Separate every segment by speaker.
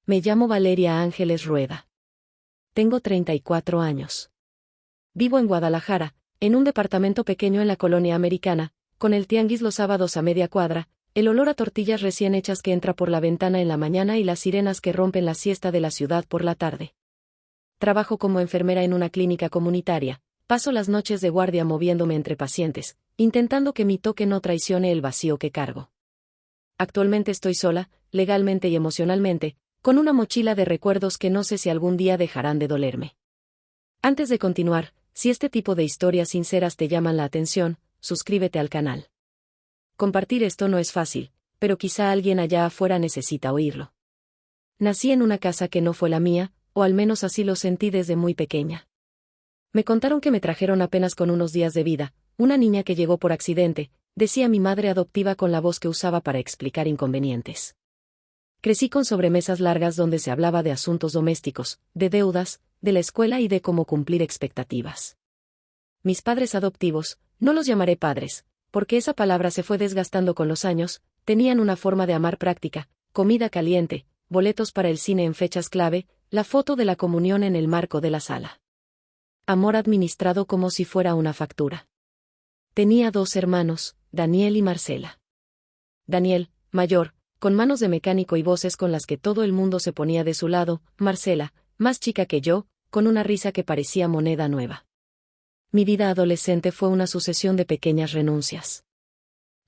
Speaker 1: Me llamo Valeria Ángeles Rueda. Tengo 34 años. Vivo en Guadalajara, en un departamento pequeño en la colonia americana, con el tianguis los sábados a media cuadra, el olor a tortillas recién hechas que entra por la ventana en la mañana y las sirenas que rompen la siesta de la ciudad por la tarde. Trabajo como enfermera en una clínica comunitaria, paso las noches de guardia moviéndome entre pacientes, intentando que mi toque no traicione el vacío que cargo. Actualmente estoy sola, legalmente y emocionalmente, con una mochila de recuerdos que no sé si algún día dejarán de dolerme. Antes de continuar, si este tipo de historias sinceras te llaman la atención, suscríbete al canal. Compartir esto no es fácil, pero quizá alguien allá afuera necesita oírlo. Nací en una casa que no fue la mía, o al menos así lo sentí desde muy pequeña. Me contaron que me trajeron apenas con unos días de vida, una niña que llegó por accidente, decía mi madre adoptiva con la voz que usaba para explicar inconvenientes. Crecí con sobremesas largas donde se hablaba de asuntos domésticos, de deudas, de la escuela y de cómo cumplir expectativas. Mis padres adoptivos, no los llamaré padres, porque esa palabra se fue desgastando con los años, tenían una forma de amar práctica, comida caliente, boletos para el cine en fechas clave, la foto de la comunión en el marco de la sala. Amor administrado como si fuera una factura. Tenía 2 hermanos, Daniel y Marcela. Daniel, mayor, con manos de mecánico y voces con las que todo el mundo se ponía de su lado, Marcela, más chica que yo, con una risa que parecía moneda nueva. Mi vida adolescente fue una sucesión de pequeñas renuncias.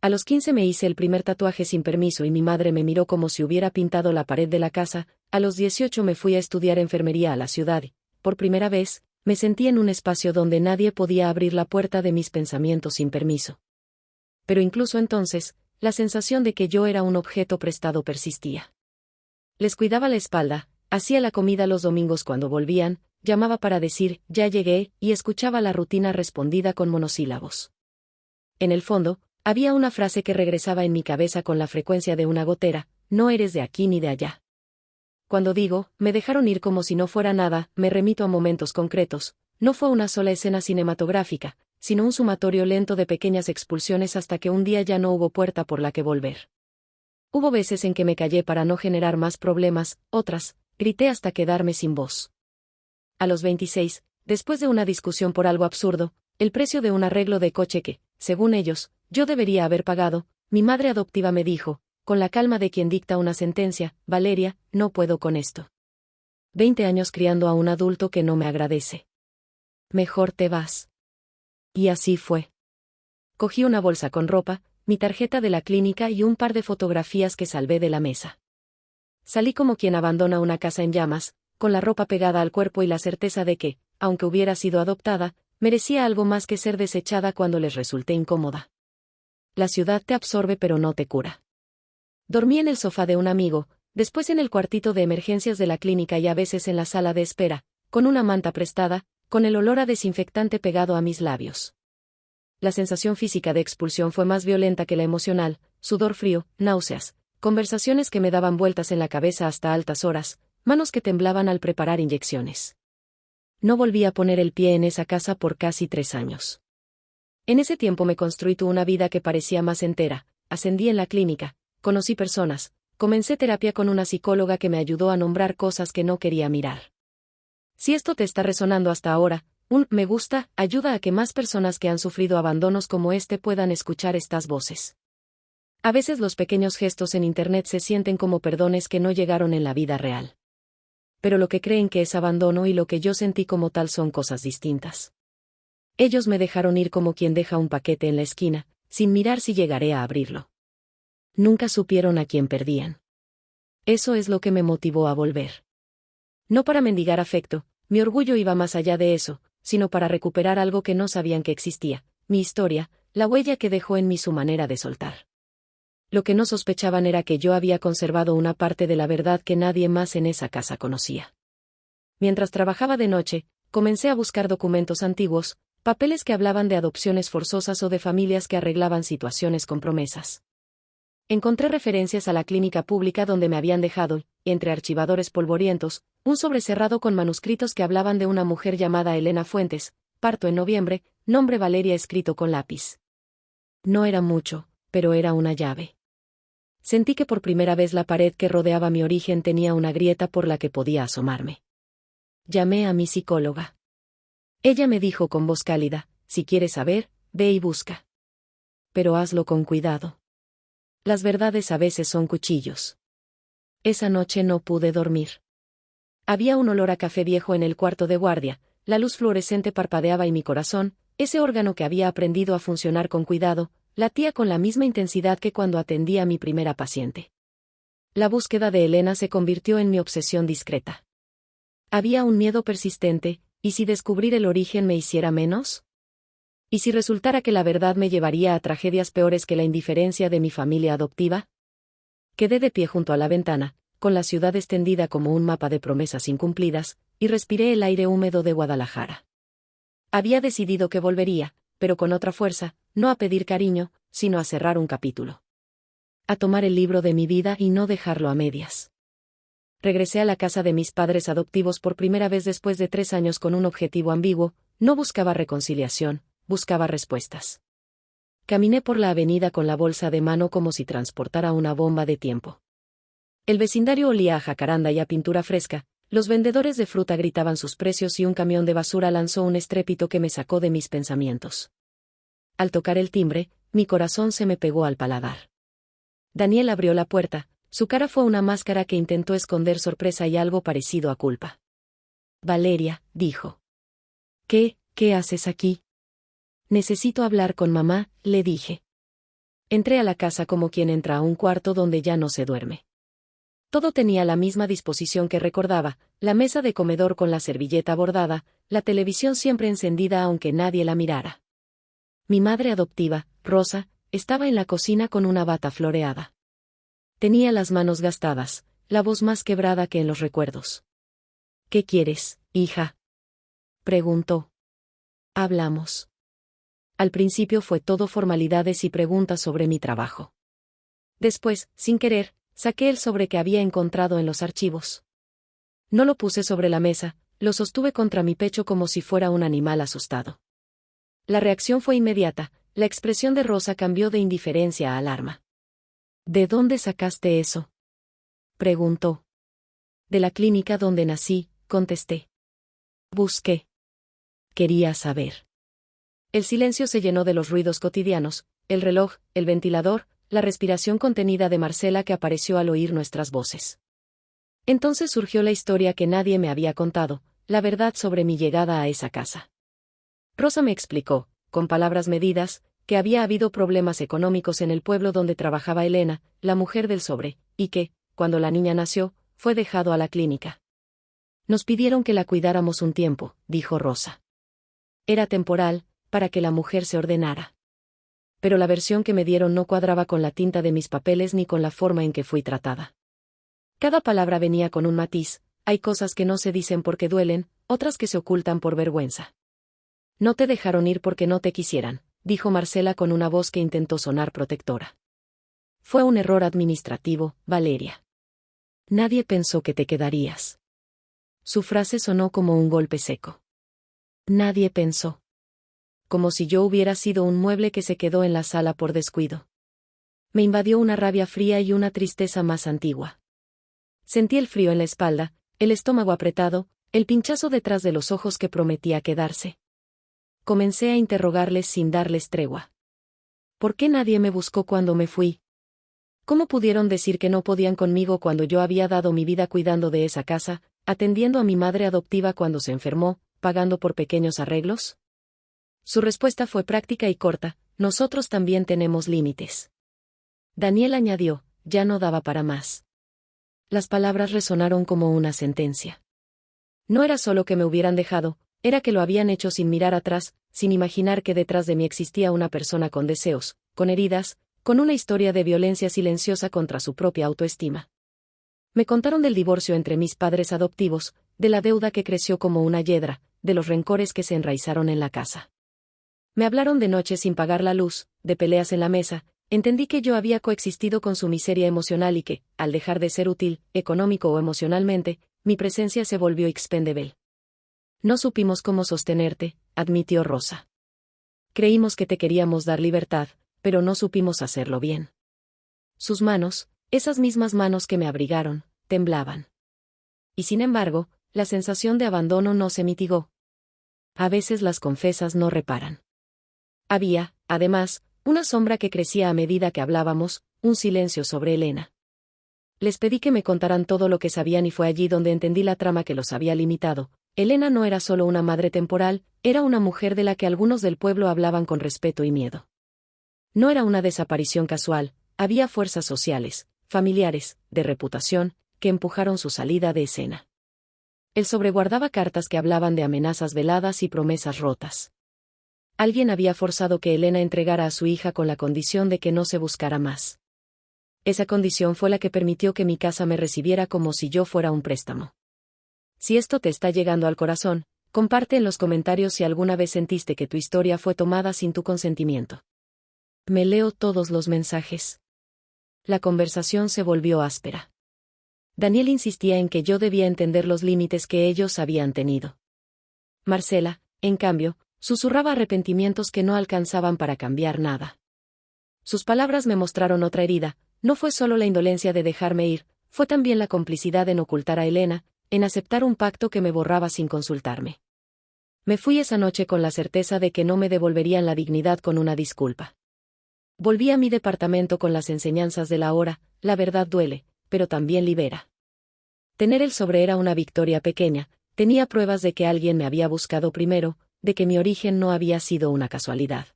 Speaker 1: A los 15 me hice el primer tatuaje sin permiso y mi madre me miró como si hubiera pintado la pared de la casa. A los 18 me fui a estudiar enfermería a la ciudad y, por primera vez, me sentí en un espacio donde nadie podía abrir la puerta de mis pensamientos sin permiso. Pero incluso entonces, la sensación de que yo era un objeto prestado persistía. Les cuidaba la espalda, hacía la comida los domingos cuando volvían, llamaba para decir, ya llegué, y escuchaba la rutina respondida con monosílabos. En el fondo, había una frase que regresaba en mi cabeza con la frecuencia de una gotera, no eres de aquí ni de allá. Cuando digo, me dejaron ir como si no fuera nada, me remito a momentos concretos, no fue una sola escena cinematográfica, sino un sumatorio lento de pequeñas expulsiones hasta que un día ya no hubo puerta por la que volver. Hubo veces en que me callé para no generar más problemas, otras, grité hasta quedarme sin voz. A los 26, después de una discusión por algo absurdo, el precio de un arreglo de coche que, según ellos, yo debería haber pagado, mi madre adoptiva me dijo, con la calma de quien dicta una sentencia, Valeria, no puedo con esto. 20 años criando a un adulto que no me agradece. Mejor te vas. Y así fue. Cogí una bolsa con ropa, mi tarjeta de la clínica y un par de fotografías que salvé de la mesa. Salí como quien abandona una casa en llamas, con la ropa pegada al cuerpo y la certeza de que, aunque hubiera sido adoptada, merecía algo más que ser desechada cuando les resulté incómoda. La ciudad te absorbe pero no te cura. Dormí en el sofá de un amigo, después en el cuartito de emergencias de la clínica y a veces en la sala de espera, con una manta prestada, con el olor a desinfectante pegado a mis labios. La sensación física de expulsión fue más violenta que la emocional, sudor frío, náuseas, conversaciones que me daban vueltas en la cabeza hasta altas horas, manos que temblaban al preparar inyecciones. No volví a poner el pie en esa casa por casi 3 años. En ese tiempo me construí una vida que parecía más entera, ascendí en la clínica, conocí personas, comencé terapia con una psicóloga que me ayudó a nombrar cosas que no quería mirar. Si esto te está resonando hasta ahora, un me gusta ayuda a que más personas que han sufrido abandonos como este puedan escuchar estas voces. A veces los pequeños gestos en Internet se sienten como perdones que no llegaron en la vida real. Pero lo que creen que es abandono y lo que yo sentí como tal son cosas distintas. Ellos me dejaron ir como quien deja un paquete en la esquina, sin mirar si llegaré a abrirlo. Nunca supieron a quién perdían. Eso es lo que me motivó a volver. No para mendigar afecto, mi orgullo iba más allá de eso, sino para recuperar algo que no sabían que existía, mi historia, la huella que dejó en mí su manera de soltar. Lo que no sospechaban era que yo había conservado una parte de la verdad que nadie más en esa casa conocía. Mientras trabajaba de noche, comencé a buscar documentos antiguos, papeles que hablaban de adopciones forzosas o de familias que arreglaban situaciones con promesas. Encontré referencias a la clínica pública donde me habían dejado, entre archivadores polvorientos, un sobre cerrado con manuscritos que hablaban de una mujer llamada Elena Fuentes, parto en noviembre, nombre Valeria escrito con lápiz. No era mucho, pero era una llave. Sentí que por primera vez la pared que rodeaba mi origen tenía una grieta por la que podía asomarme. Llamé a mi psicóloga. Ella me dijo con voz cálida, si quieres saber, ve y busca. Pero hazlo con cuidado. Las verdades a veces son cuchillos. Esa noche no pude dormir. Había un olor a café viejo en el cuarto de guardia, la luz fluorescente parpadeaba y mi corazón, ese órgano que había aprendido a funcionar con cuidado, latía con la misma intensidad que cuando atendí a mi primera paciente. La búsqueda de Elena se convirtió en mi obsesión discreta. Había un miedo persistente, ¿y si descubrir el origen me hiciera menos? ¿Y si resultara que la verdad me llevaría a tragedias peores que la indiferencia de mi familia adoptiva? Quedé de pie junto a la ventana, con la ciudad extendida como un mapa de promesas incumplidas, y respiré el aire húmedo de Guadalajara. Había decidido que volvería, pero con otra fuerza, no a pedir cariño, sino a cerrar un capítulo. A tomar el libro de mi vida y no dejarlo a medias. Regresé a la casa de mis padres adoptivos por primera vez después de 3 años con un objetivo ambiguo, no buscaba reconciliación, buscaba respuestas. Caminé por la avenida con la bolsa de mano como si transportara una bomba de tiempo. El vecindario olía a jacaranda y a pintura fresca, los vendedores de fruta gritaban sus precios y un camión de basura lanzó un estrépito que me sacó de mis pensamientos. Al tocar el timbre, mi corazón se me pegó al paladar. Daniel abrió la puerta, su cara fue una máscara que intentó esconder sorpresa y algo parecido a culpa. Valeria, dijo. ¿Qué haces aquí? Necesito hablar con mamá, le dije. Entré a la casa como quien entra a un cuarto donde ya no se duerme. Todo tenía la misma disposición que recordaba, la mesa de comedor con la servilleta bordada, la televisión siempre encendida aunque nadie la mirara. Mi madre adoptiva, Rosa, estaba en la cocina con una bata floreada. Tenía las manos gastadas, la voz más quebrada que en los recuerdos. ¿Qué quieres, hija? Preguntó. Hablamos. Al principio fue todo formalidades y preguntas sobre mi trabajo. Después, sin querer, saqué el sobre que había encontrado en los archivos. No lo puse sobre la mesa, lo sostuve contra mi pecho como si fuera un animal asustado. La reacción fue inmediata, la expresión de Rosa cambió de indiferencia a alarma. ¿De dónde sacaste eso? Preguntó. De la clínica donde nací, contesté. Busqué. Quería saber. El silencio se llenó de los ruidos cotidianos, el reloj, el ventilador, la respiración contenida de Marcela que apareció al oír nuestras voces. Entonces surgió la historia que nadie me había contado, la verdad sobre mi llegada a esa casa. Rosa me explicó, con palabras medidas, que había habido problemas económicos en el pueblo donde trabajaba Elena, la mujer del sobre, y que, cuando la niña nació, fue dejado a la clínica. Nos pidieron que la cuidáramos un tiempo, dijo Rosa. Era temporal, para que la mujer se ordenara. Pero la versión que me dieron no cuadraba con la tinta de mis papeles ni con la forma en que fui tratada. Cada palabra venía con un matiz, hay cosas que no se dicen porque duelen, otras que se ocultan por vergüenza. No te dejaron ir porque no te quisieran, dijo Marcela con una voz que intentó sonar protectora. Fue un error administrativo, Valeria. Nadie pensó que te quedarías. Su frase sonó como un golpe seco. Nadie pensó. Como si yo hubiera sido un mueble que se quedó en la sala por descuido. Me invadió una rabia fría y una tristeza más antigua. Sentí el frío en la espalda, el estómago apretado, el pinchazo detrás de los ojos que prometía quedarse. Comencé a interrogarles sin darles tregua. ¿Por qué nadie me buscó cuando me fui? ¿Cómo pudieron decir que no podían conmigo cuando yo había dado mi vida cuidando de esa casa, atendiendo a mi madre adoptiva cuando se enfermó, pagando por pequeños arreglos? Su respuesta fue práctica y corta, nosotros también tenemos límites. Daniel añadió, ya no daba para más. Las palabras resonaron como una sentencia. No era solo que me hubieran dejado, era que lo habían hecho sin mirar atrás, sin imaginar que detrás de mí existía una persona con deseos, con heridas, con una historia de violencia silenciosa contra su propia autoestima. Me contaron del divorcio entre mis padres adoptivos, de la deuda que creció como una hiedra, de los rencores que se enraizaron en la casa. Me hablaron de noches sin pagar la luz, de peleas en la mesa, entendí que yo había coexistido con su miseria emocional y que, al dejar de ser útil, económico o emocionalmente, mi presencia se volvió expendable. No supimos cómo sostenerte, admitió Rosa. Creímos que te queríamos dar libertad, pero no supimos hacerlo bien. Sus manos, esas mismas manos que me abrigaron, temblaban. Y sin embargo, la sensación de abandono no se mitigó. A veces las confesas no reparan. Había, además, una sombra que crecía a medida que hablábamos, un silencio sobre Elena. Les pedí que me contaran todo lo que sabían y fue allí donde entendí la trama que los había limitado. Elena no era solo una madre temporal, era una mujer de la que algunos del pueblo hablaban con respeto y miedo. No era una desaparición casual, había fuerzas sociales, familiares, de reputación, que empujaron su salida de escena. El sobre guardaba cartas que hablaban de amenazas veladas y promesas rotas. Alguien había forzado que Elena entregara a su hija con la condición de que no se buscara más. Esa condición fue la que permitió que mi casa me recibiera como si yo fuera un préstamo. Si esto te está llegando al corazón, comparte en los comentarios si alguna vez sentiste que tu historia fue tomada sin tu consentimiento. Me leo todos los mensajes. La conversación se volvió áspera. Daniel insistía en que yo debía entender los límites que ellos habían tenido. Marcela, en cambio, susurraba arrepentimientos que no alcanzaban para cambiar nada. Sus palabras me mostraron otra herida, no fue solo la indolencia de dejarme ir, fue también la complicidad en ocultar a Elena, en aceptar un pacto que me borraba sin consultarme. Me fui esa noche con la certeza de que no me devolverían la dignidad con una disculpa. Volví a mi departamento con las enseñanzas de la hora, la verdad duele, pero también libera. Tener el sobre era una victoria pequeña, tenía pruebas de que alguien me había buscado primero, de que mi origen no había sido una casualidad.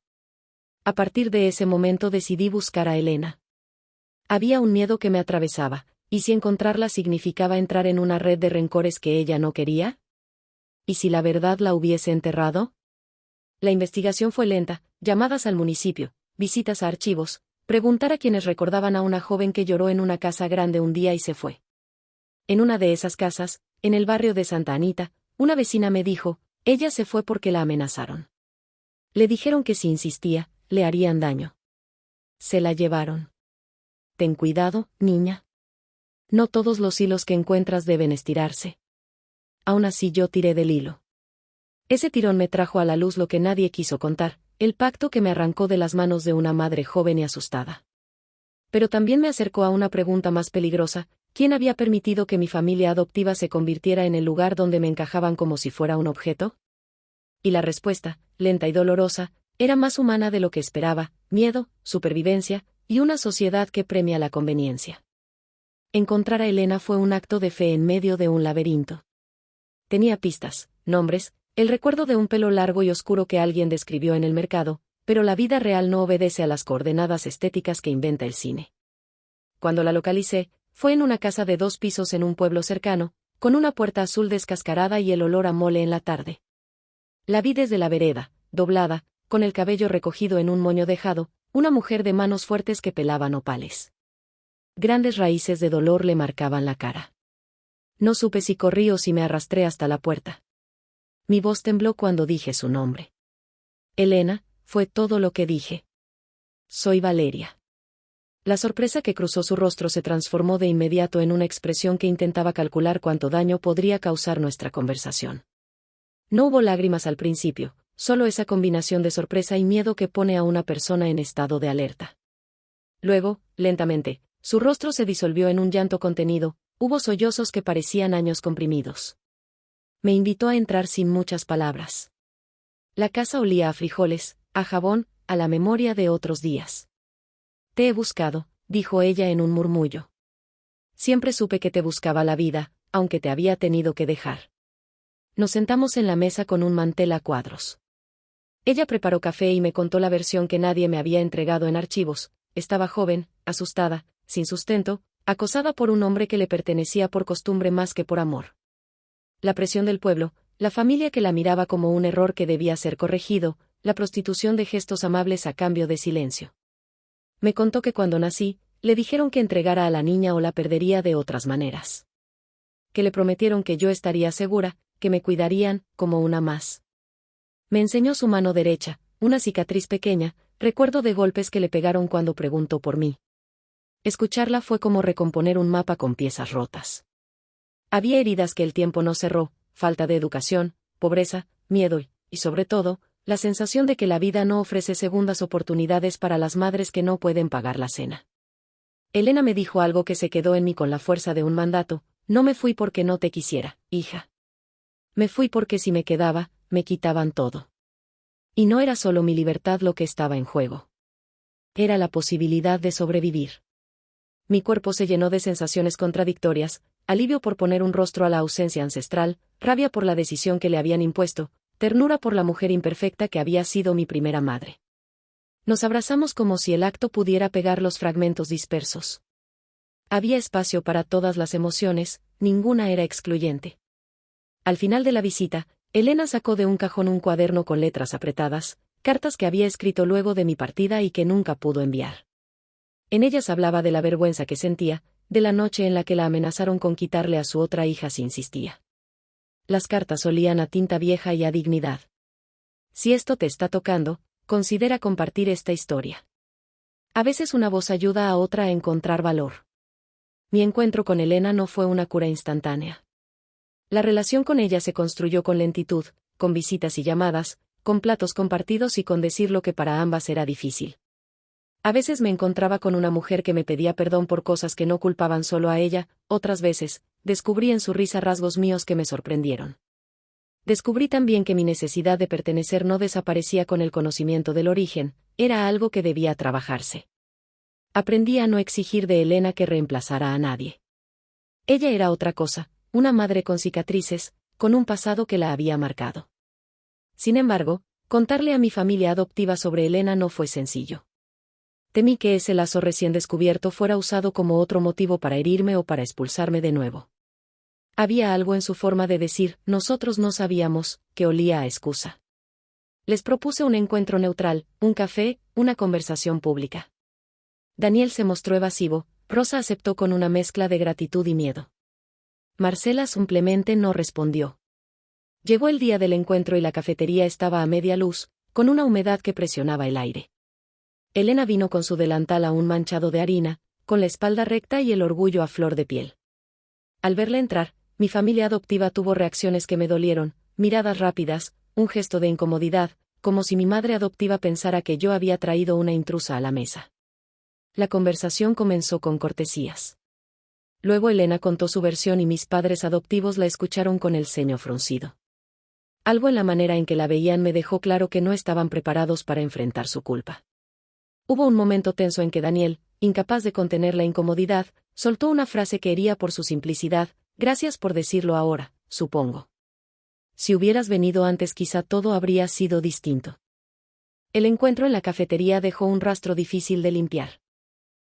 Speaker 1: A partir de ese momento decidí buscar a Elena. Había un miedo que me atravesaba, ¿y si encontrarla significaba entrar en una red de rencores que ella no quería? ¿Y si la verdad la hubiese enterrado? La investigación fue lenta, llamadas al municipio, visitas a archivos, preguntar a quienes recordaban a una joven que lloró en una casa grande un día y se fue. En una de esas casas, en el barrio de Santa Anita, una vecina me dijo, ella se fue porque la amenazaron. Le dijeron que si insistía, le harían daño. Se la llevaron. Ten cuidado, niña. No todos los hilos que encuentras deben estirarse. Aún así yo tiré del hilo. Ese tirón me trajo a la luz lo que nadie quiso contar, el pacto que me arrancó de las manos de una madre joven y asustada. Pero también me acercó a una pregunta más peligrosa, ¿quién había permitido que mi familia adoptiva se convirtiera en el lugar donde me encajaban como si fuera un objeto? Y la respuesta, lenta y dolorosa, era más humana de lo que esperaba, miedo, supervivencia, y una sociedad que premia la conveniencia. Encontrar a Elena fue un acto de fe en medio de un laberinto. Tenía pistas, nombres, el recuerdo de un pelo largo y oscuro que alguien describió en el mercado, pero la vida real no obedece a las coordenadas estéticas que inventa el cine. Cuando la localicé, fue en una casa de 2 pisos en un pueblo cercano, con una puerta azul descascarada y el olor a mole en la tarde. La vi desde la vereda, doblada, con el cabello recogido en un moño dejado, una mujer de manos fuertes que pelaba nopales. Grandes raíces de dolor le marcaban la cara. No supe si corrí o si me arrastré hasta la puerta. Mi voz tembló cuando dije su nombre. Elena, fue todo lo que dije. Soy Valeria. La sorpresa que cruzó su rostro se transformó de inmediato en una expresión que intentaba calcular cuánto daño podría causar nuestra conversación. No hubo lágrimas al principio, solo esa combinación de sorpresa y miedo que pone a una persona en estado de alerta. Luego, lentamente, su rostro se disolvió en un llanto contenido, hubo sollozos que parecían años comprimidos. Me invitó a entrar sin muchas palabras. La casa olía a frijoles, a jabón, a la memoria de otros días. Te he buscado, dijo ella en un murmullo. Siempre supe que te buscaba la vida, aunque te había tenido que dejar. Nos sentamos en la mesa con un mantel a cuadros. Ella preparó café y me contó la versión que nadie me había entregado en archivos. Estaba joven, asustada, sin sustento, acosada por un hombre que le pertenecía por costumbre más que por amor. La presión del pueblo, la familia que la miraba como un error que debía ser corregido, la prostitución de gestos amables a cambio de silencio. Me contó que cuando nací, le dijeron que entregara a la niña o la perdería de otras maneras. Que le prometieron que yo estaría segura, que me cuidarían, como una más. Me enseñó su mano derecha, una cicatriz pequeña, recuerdo de golpes que le pegaron cuando preguntó por mí. Escucharla fue como recomponer un mapa con piezas rotas. Había heridas que el tiempo no cerró, falta de educación, pobreza, miedo y sobre todo, la sensación de que la vida no ofrece segundas oportunidades para las madres que no pueden pagar la cena. Elena me dijo algo que se quedó en mí con la fuerza de un mandato: no me fui porque no te quisiera, hija. Me fui porque si me quedaba, me quitaban todo. Y no era solo mi libertad lo que estaba en juego. Era la posibilidad de sobrevivir. Mi cuerpo se llenó de sensaciones contradictorias: alivio por poner un rostro a la ausencia ancestral, rabia por la decisión que le habían impuesto, ternura por la mujer imperfecta que había sido mi primera madre. Nos abrazamos como si el acto pudiera pegar los fragmentos dispersos. Había espacio para todas las emociones, ninguna era excluyente. Al final de la visita, Elena sacó de un cajón un cuaderno con letras apretadas, cartas que había escrito luego de mi partida y que nunca pudo enviar. En ellas hablaba de la vergüenza que sentía, de la noche en la que la amenazaron con quitarle a su otra hija si insistía. Las cartas olían a tinta vieja y a dignidad. Si esto te está tocando, considera compartir esta historia. A veces una voz ayuda a otra a encontrar valor. Mi encuentro con Elena no fue una cura instantánea. La relación con ella se construyó con lentitud, con visitas y llamadas, con platos compartidos y con decir lo que para ambas era difícil. A veces me encontraba con una mujer que me pedía perdón por cosas que no culpaban solo a ella, otras veces, descubrí en su risa rasgos míos que me sorprendieron. Descubrí también que mi necesidad de pertenecer no desaparecía con el conocimiento del origen, era algo que debía trabajarse. Aprendí a no exigir de Elena que reemplazara a nadie. Ella era otra cosa, una madre con cicatrices, con un pasado que la había marcado. Sin embargo, contarle a mi familia adoptiva sobre Elena no fue sencillo. Temí que ese lazo recién descubierto fuera usado como otro motivo para herirme o para expulsarme de nuevo. Había algo en su forma de decir: nosotros no sabíamos, que olía a excusa. Les propuse un encuentro neutral, un café, una conversación pública. Daniel se mostró evasivo, Rosa aceptó con una mezcla de gratitud y miedo. Marcela simplemente no respondió. Llegó el día del encuentro y la cafetería estaba a media luz, con una humedad que presionaba el aire. Elena vino con su delantal aún manchado de harina, con la espalda recta y el orgullo a flor de piel. Al verla entrar, mi familia adoptiva tuvo reacciones que me dolieron, miradas rápidas, un gesto de incomodidad, como si mi madre adoptiva pensara que yo había traído una intrusa a la mesa. La conversación comenzó con cortesías. Luego Elena contó su versión y mis padres adoptivos la escucharon con el ceño fruncido. Algo en la manera en que la veían me dejó claro que no estaban preparados para enfrentar su culpa. Hubo un momento tenso en que Daniel, incapaz de contener la incomodidad, soltó una frase que hería por su simplicidad: gracias por decirlo ahora, supongo. Si hubieras venido antes quizá todo habría sido distinto. El encuentro en la cafetería dejó un rastro difícil de limpiar.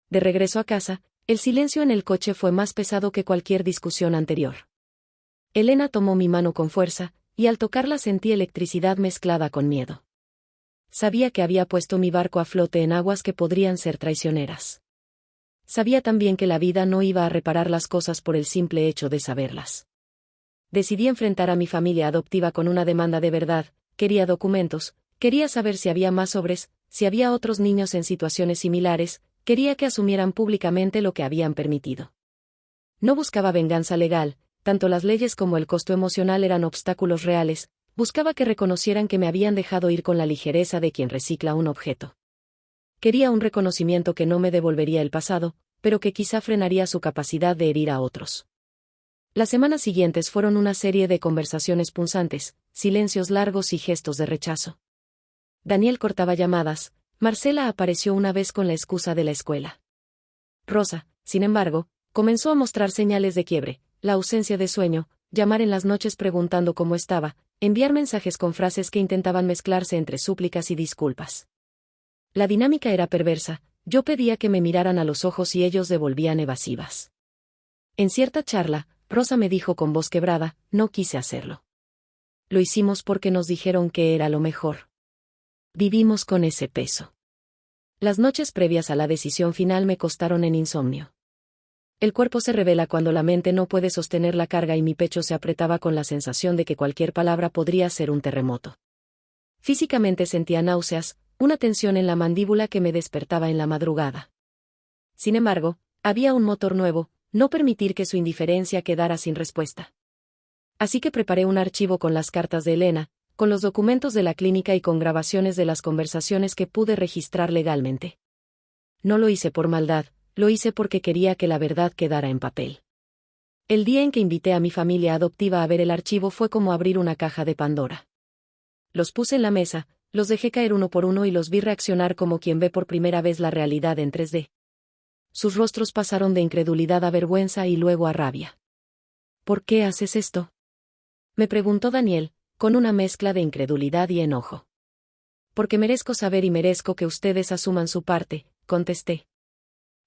Speaker 1: De regreso a casa, el silencio en el coche fue más pesado que cualquier discusión anterior. Elena tomó mi mano con fuerza, y al tocarla sentí electricidad mezclada con miedo. Sabía que había puesto mi barco a flote en aguas que podrían ser traicioneras. Sabía también que la vida no iba a reparar las cosas por el simple hecho de saberlas. Decidí enfrentar a mi familia adoptiva con una demanda de verdad: quería documentos, quería saber si había más sobres, si había otros niños en situaciones similares, quería que asumieran públicamente lo que habían permitido. No buscaba venganza legal, tanto las leyes como el costo emocional eran obstáculos reales, buscaba que reconocieran que me habían dejado ir con la ligereza de quien recicla un objeto. Quería un reconocimiento que no me devolvería el pasado, pero que quizá frenaría su capacidad de herir a otros. Las semanas siguientes fueron una serie de conversaciones punzantes, silencios largos y gestos de rechazo. Daniel cortaba llamadas, Marcela apareció una vez con la excusa de la escuela. Rosa, sin embargo, comenzó a mostrar señales de quiebre: la ausencia de sueño, llamar en las noches preguntando cómo estaba, enviar mensajes con frases que intentaban mezclarse entre súplicas y disculpas. La dinámica era perversa: yo pedía que me miraran a los ojos y ellos devolvían evasivas. En cierta charla, Rosa me dijo con voz quebrada: no quise hacerlo. Lo hicimos porque nos dijeron que era lo mejor. Vivimos con ese peso. Las noches previas a la decisión final me costaron en insomnio. El cuerpo se revela cuando la mente no puede sostener la carga y mi pecho se apretaba con la sensación de que cualquier palabra podría ser un terremoto. Físicamente sentía náuseas, una tensión en la mandíbula que me despertaba en la madrugada. Sin embargo, había un motor nuevo: no permitir que su indiferencia quedara sin respuesta. Así que preparé un archivo con las cartas de Elena, con los documentos de la clínica y con grabaciones de las conversaciones que pude registrar legalmente. No lo hice por maldad, lo hice porque quería que la verdad quedara en papel. El día en que invité a mi familia adoptiva a ver el archivo fue como abrir una caja de Pandora. Los puse en la mesa, los dejé caer uno por uno y los vi reaccionar como quien ve por primera vez la realidad en 3D. Sus rostros pasaron de incredulidad a vergüenza y luego a rabia. ¿Por qué haces esto?, me preguntó Daniel, con una mezcla de incredulidad y enojo. Porque merezco saber y merezco que ustedes asuman su parte, contesté.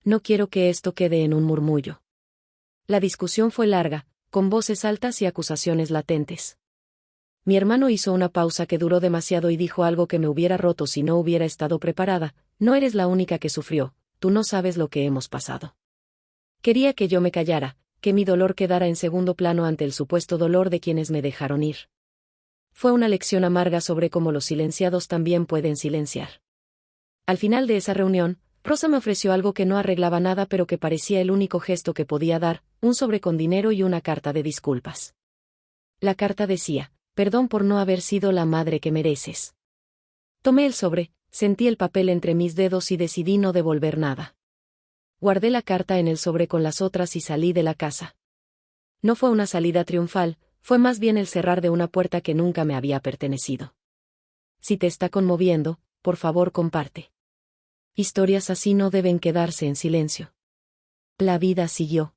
Speaker 1: No quiero que esto quede en un murmullo. La discusión fue larga, con voces altas y acusaciones latentes. Mi hermano hizo una pausa que duró demasiado y dijo algo que me hubiera roto si no hubiera estado preparada: no eres la única que sufrió, tú no sabes lo que hemos pasado. Quería que yo me callara, que mi dolor quedara en segundo plano ante el supuesto dolor de quienes me dejaron ir. Fue una lección amarga sobre cómo los silenciados también pueden silenciar. Al final de esa reunión, Rosa me ofreció algo que no arreglaba nada pero que parecía el único gesto que podía dar: un sobre con dinero y una carta de disculpas. La carta decía: perdón por no haber sido la madre que mereces. Tomé el sobre, sentí el papel entre mis dedos y decidí no devolver nada. Guardé la carta en el sobre con las otras y salí de la casa. No fue una salida triunfal, fue más bien el cerrar de una puerta que nunca me había pertenecido. Si te está conmoviendo, por favor comparte. Historias así no deben quedarse en silencio. La vida siguió.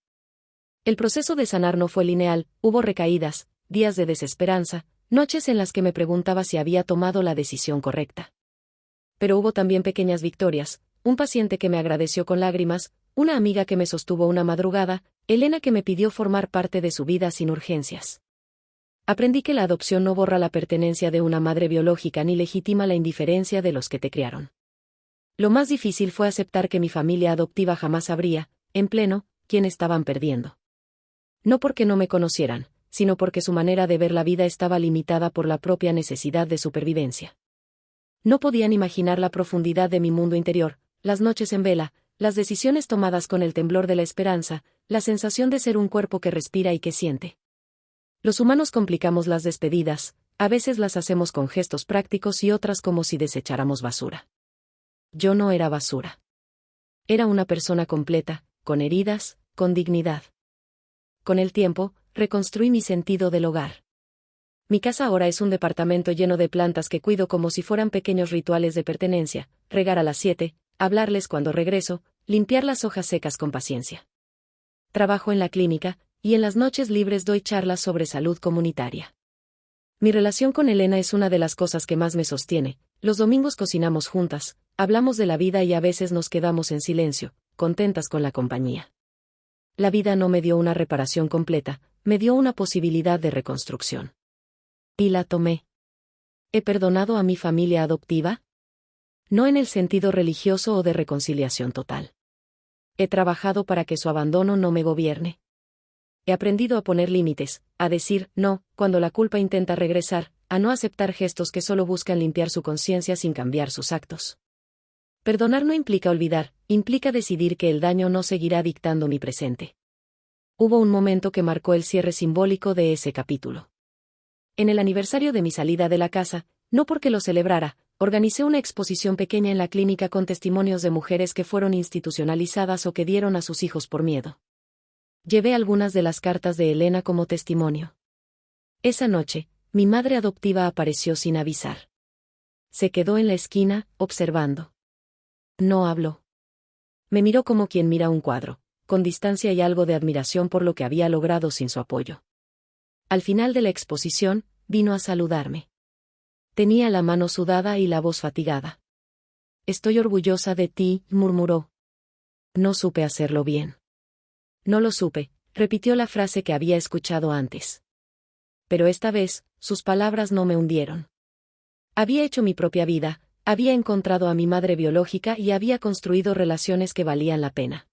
Speaker 1: El proceso de sanar no fue lineal, hubo recaídas, días de desesperanza, noches en las que me preguntaba si había tomado la decisión correcta. Pero hubo también pequeñas victorias: un paciente que me agradeció con lágrimas, una amiga que me sostuvo una madrugada, Elena que me pidió formar parte de su vida sin urgencias. Aprendí que la adopción no borra la pertenencia de una madre biológica ni legitima la indiferencia de los que te criaron. Lo más difícil fue aceptar que mi familia adoptiva jamás sabría, en pleno, quién estaban perdiendo. No porque no me conocieran, sino porque su manera de ver la vida estaba limitada por la propia necesidad de supervivencia. No podían imaginar la profundidad de mi mundo interior, las noches en vela, las decisiones tomadas con el temblor de la esperanza, la sensación de ser un cuerpo que respira y que siente. Los humanos complicamos las despedidas, a veces las hacemos con gestos prácticos y otras como si desecháramos basura. Yo no era basura. Era una persona completa, con heridas, con dignidad. Con el tiempo, reconstruí mi sentido del hogar. Mi casa ahora es un departamento lleno de plantas que cuido como si fueran pequeños rituales de pertenencia: regar a las 7, hablarles cuando regreso, limpiar las hojas secas con paciencia. Trabajo en la clínica, y en las noches libres doy charlas sobre salud comunitaria. Mi relación con Elena es una de las cosas que más me sostiene. Los domingos cocinamos juntas, hablamos de la vida y a veces nos quedamos en silencio, contentas con la compañía. La vida no me dio una reparación completa, me dio una posibilidad de reconstrucción. Y la tomé. ¿He perdonado a mi familia adoptiva? No en el sentido religioso o de reconciliación total. He trabajado para que su abandono no me gobierne. He aprendido a poner límites, a decir no cuando la culpa intenta regresar, a no aceptar gestos que solo buscan limpiar su conciencia sin cambiar sus actos. Perdonar no implica olvidar, implica decidir que el daño no seguirá dictando mi presente. Hubo un momento que marcó el cierre simbólico de ese capítulo. En el aniversario de mi salida de la casa, no porque lo celebrara, organicé una exposición pequeña en la clínica con testimonios de mujeres que fueron institucionalizadas o que dieron a sus hijos por miedo. Llevé algunas de las cartas de Elena como testimonio. Esa noche, mi madre adoptiva apareció sin avisar. Se quedó en la esquina, observando. No habló. Me miró como quien mira un cuadro, con distancia y algo de admiración por lo que había logrado sin su apoyo. Al final de la exposición, vino a saludarme. Tenía la mano sudada y la voz fatigada. Estoy orgullosa de ti, murmuró. No supe hacerlo bien. No lo supe, repitió la frase que había escuchado antes. Pero esta vez, sus palabras no me hundieron. Había hecho mi propia vida, había encontrado a mi madre biológica y había construido relaciones que valían la pena.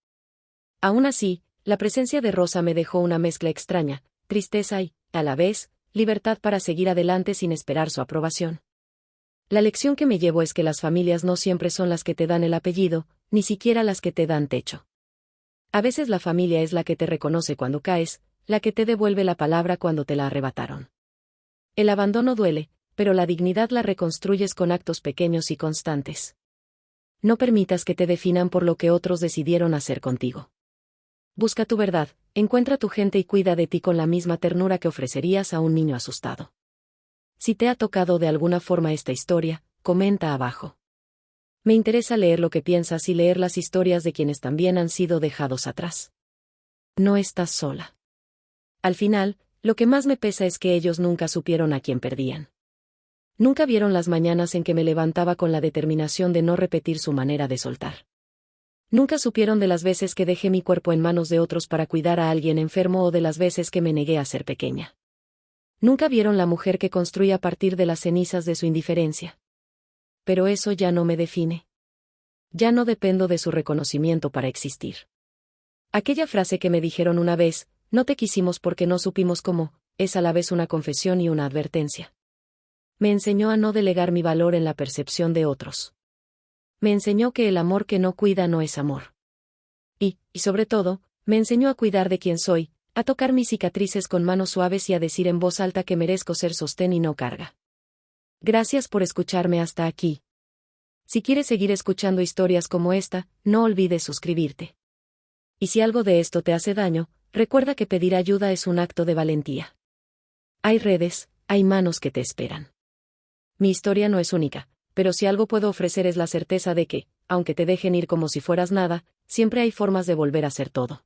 Speaker 1: Aún así, la presencia de Rosa me dejó una mezcla extraña: tristeza y, a la vez, libertad para seguir adelante sin esperar su aprobación. La lección que me llevo es que las familias no siempre son las que te dan el apellido, ni siquiera las que te dan techo. A veces la familia es la que te reconoce cuando caes, la que te devuelve la palabra cuando te la arrebataron. El abandono duele, pero la dignidad la reconstruyes con actos pequeños y constantes. no permitas que te definan por lo que otros decidieron hacer contigo. Busca tu verdad, encuentra tu gente y cuida de ti con la misma ternura que ofrecerías a un niño asustado. Si te ha tocado de alguna forma esta historia, comenta abajo. Me interesa leer lo que piensas y leer las historias de quienes también han sido dejados atrás. No estás sola. Al final, lo que más me pesa es que ellos nunca supieron a quién perdían. Nunca vieron las mañanas en que me levantaba con la determinación de no repetir su manera de soltar. Nunca supieron de las veces que dejé mi cuerpo en manos de otros para cuidar a alguien enfermo o de las veces que me negué a ser pequeña. Nunca vieron la mujer que construí a partir de las cenizas de su indiferencia. Pero eso ya no me define. Ya no dependo de su reconocimiento para existir. Aquella frase que me dijeron una vez, no te quisimos porque no supimos cómo, es a la vez una confesión y una advertencia. Me enseñó a no delegar mi valor en la percepción de otros. Me enseñó que el amor que no cuida no es amor. Y sobre todo, me enseñó a cuidar de quien soy, a tocar mis cicatrices con manos suaves y a decir en voz alta que merezco ser sostén y no carga. Gracias por escucharme hasta aquí. Si quieres seguir escuchando historias como esta, no olvides suscribirte. Y si algo de esto te hace daño, recuerda que pedir ayuda es un acto de valentía. Hay redes, hay manos que te esperan. Mi historia no es única, pero si algo puedo ofrecer es la certeza de que, aunque te dejen ir como si fueras nada, siempre hay formas de volver a ser todo.